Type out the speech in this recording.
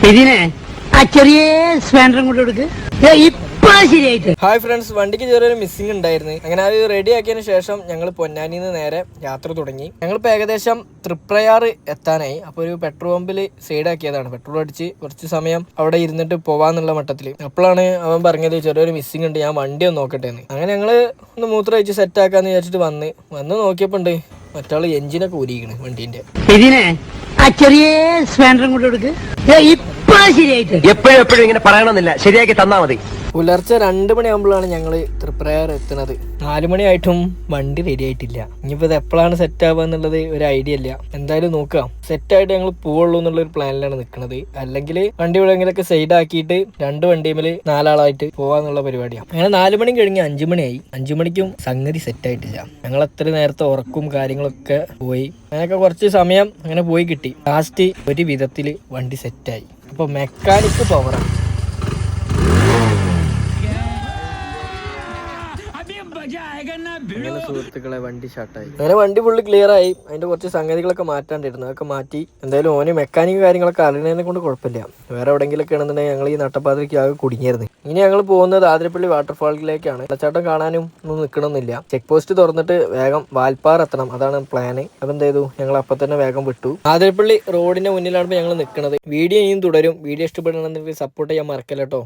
ഇതിനെ ആ ചെറിയ സ്പാൻഡറും കൊണ്ട് കൊടുക്ക്. ഇപ്പൊ ശരിയായിട്ട്. ഹായ് ഫ്രണ്ട്സ്, വണ്ടിക്ക് ചെറിയൊരു മിസ്സിംഗ് ഉണ്ടായിരുന്നു. അങ്ങനെ അത് റെഡി ആക്കിയതിന് ശേഷം ഞങ്ങൾ പൊന്നാനിന്ന് നേരെ യാത്ര തുടങ്ങി. ഞങ്ങളിപ്പോൾ ഏകദേശം തൃപ്രയാർ എത്താനായി. അപ്പോൾ ഒരു പെട്രോൾ പമ്പിൽ സൈഡാക്കിയതാണ്. പെട്രോൾ അടിച്ച് കുറച്ച് സമയം അവിടെ ഇരുന്നിട്ട് പോവാന്നുള്ള മട്ടത്തിൽ. അപ്പോഴാണ് അവൻ പറഞ്ഞത് ചെറിയൊരു മിസ്സിംഗ് ഉണ്ട്, ഞാൻ വണ്ടി ഒന്ന് നോക്കട്ടെ എന്ന്. അങ്ങനെ ഞങ്ങൾ ഒന്ന് മൂത്രം വെച്ച് സെറ്റ് ആക്കാന്ന് വിചാരിച്ചിട്ട് വന്ന് നോക്കിയപ്പോൾ ഉണ്ട് മറ്റാള് എഞ്ചിനൊക്കെ ഊരിക്കണ് വണ്ടീന്റെ. ഇതിനെ ആ ചെറിയ സ്പാൻഡറും കൊണ്ട് കൊടുക്ക്. ഇപ്പൊ ശരിയായിട്ട്. എപ്പോഴും ഇങ്ങനെ പറയണമെന്നില്ല, ശരിയാക്കി തന്നാ മതി. പുലർച്ചെ 2 മണിയാകുമ്പോഴാണ് ഞങ്ങൾ തൃപ്രയാർ എത്തുന്നത്. 4 മണിയായിട്ടും വണ്ടി റെഡി ആയിട്ടില്ല. ഇനിയിപ്പോൾ ഇത് എപ്പോഴാണ് സെറ്റ് ആവുക എന്നുള്ളത് ഒരു ഐഡിയ ഇല്ല. എന്തായാലും നോക്കാം, സെറ്റായിട്ട് ഞങ്ങൾ പോവുള്ളൂ എന്നുള്ളൊരു പ്ലാനിലാണ് നിൽക്കുന്നത്. അല്ലെങ്കിൽ വണ്ടി എവിടെയെങ്കിലൊക്കെ സൈഡ് ആക്കിയിട്ട് 2 വണ്ടിയുമിൽ 4 ആളായിട്ട് പോവാന്നുള്ള പരിപാടിയാണ്. അങ്ങനെ 4 മണി കഴിഞ്ഞ് 5 മണിയായി. 5 മണിക്കും സംഗതി സെറ്റായിട്ടില്ല. ഞങ്ങൾ അത്ര നേരത്തെ ഉറക്കും കാര്യങ്ങളൊക്കെ പോയി. അങ്ങനെയൊക്കെ കുറച്ച് സമയം അങ്ങനെ പോയി കിട്ടി. ലാസ്റ്റ് ഒരു വിധത്തിൽ വണ്ടി സെറ്റായി. അപ്പോൾ മെക്കാനിക്ക് പവറാണ്. അങ്ങനെ സുഹൃത്തുക്കളെ വണ്ടി ഷാർട്ടായി. അങ്ങനെ വണ്ടി ഫുള്ള് ക്ലിയർ ആയി. അതിന്റെ കുറച്ച് സംഗതികളൊക്കെ മാറ്റാണ്ടിരുന്നു, അതൊക്കെ മാറ്റി. എന്തായാലും ഓന് മെക്കാനിക് കാര്യങ്ങളൊക്കെ അറിയുന്നതിനെ കൊണ്ട് കുഴപ്പമില്ല. വേറെ എവിടെയെങ്കിലൊക്കെ ആണെന്നുണ്ടെങ്കിൽ ഞങ്ങൾ ഈ നട്ടപ്പാതിരിക്ക് ആകെ കുടുങ്ങിയായിരുന്നു. ഇനി ഞങ്ങൾ പോകുന്നത് ആതിരപ്പള്ളി വാട്ടർഫാളിലേക്കാണ്. വെള്ളച്ചാട്ടം കാണാനും ഒന്നും നിൽക്കണമെന്നില്ല. ചെക്ക് പോസ്റ്റ് തുറന്നിട്ട് വേഗം വാൽപ്പാറ എത്തണം, അതാണ് പ്ലാന്. അപ്പം എന്ത് ചെയ്തു, ഞങ്ങൾ അപ്പം തന്നെ വേഗം വിട്ടു. ആതിരപ്പള്ളി റോഡിന്റെ മുന്നിലാണ് ഞങ്ങൾ നിൽക്കുന്നത്. വീഡിയോ ഇനിയും തുടരും. വീഡിയോ ഇഷ്ടപ്പെടണമെന്നുണ്ടെങ്കിൽ സപ്പോർട്ട് ചെയ്യാൻ മറക്കല്ലോ കേട്ടോ.